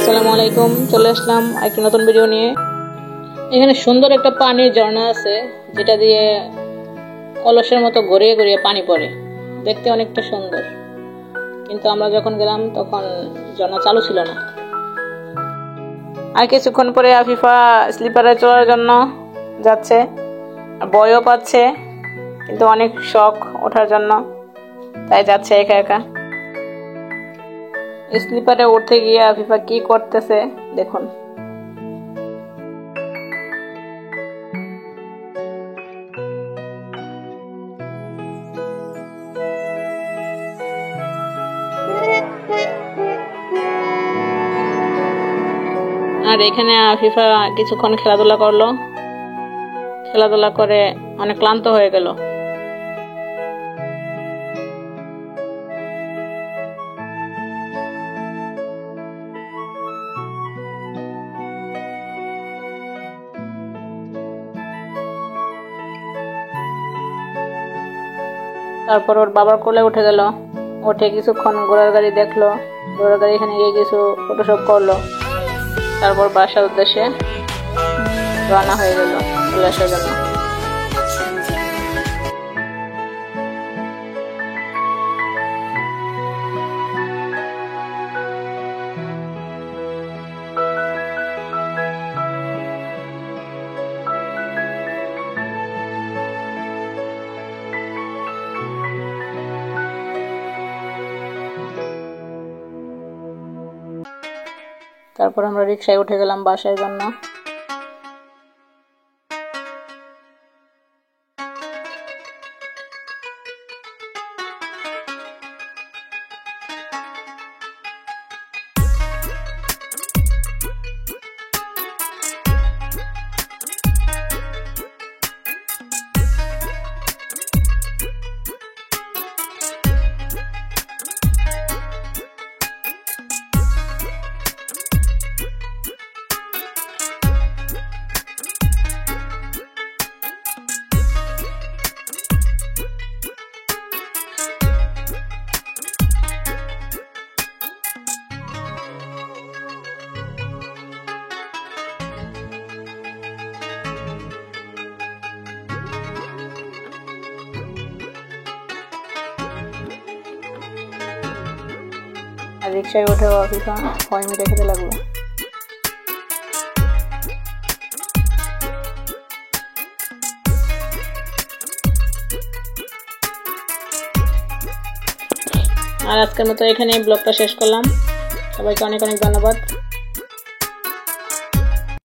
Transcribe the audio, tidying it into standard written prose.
আসসালামু আলাইকুম, চলে আসলাম একটা নতুন ভিডিও নিয়ে। এখানে সুন্দর একটা পানির ঝর্ণা আছে, যেটা দিয়ে কলসের মতো গড়িয়ে গড়িয়ে পানি পড়ে, দেখতে অনেকটা সুন্দর। কিন্তু আমরা যখন গেলাম তখন ঝর্ণা চালু ছিল না। আর কিছুক্ষণ পরে আফিফা স্লিপারে চড়ার জন্য যাচ্ছে, ভয়ও পাচ্ছে, কিন্তু অনেক শখ ওঠার জন্য, তাই যাচ্ছে একা একা। স্লিপারে উঠতে গিয়ে আফিফা কি করতেছে দেখুন। আর এখানে আফিফা কিছুক্ষণ খেলাধুলা করলো, খেলাধুলা করে অনেক ক্লান্ত হয়ে গেল। তারপর ওর বাবার কোলে উঠে গেল, উঠে কিছুক্ষণ ঘোড়ার গাড়ি দেখলো, ঘোড়ার গাড়ি এখানে গিয়ে কিছু ফটোশপ করলো, তারপর বাসার উদ্দেশ্যে রওনা হয়ে গেল চলে আসার জন্য। তারপর আমরা রিক্সায় উঠে গেলাম বাসার জন্য। আর রিক্সায় উঠেও আফিফা ভয় মিটে খেতে লাগলো। আর আজকের মতো এখানে ব্লগটা শেষ করলাম। সবাইকে অনেক অনেক ধন্যবাদ।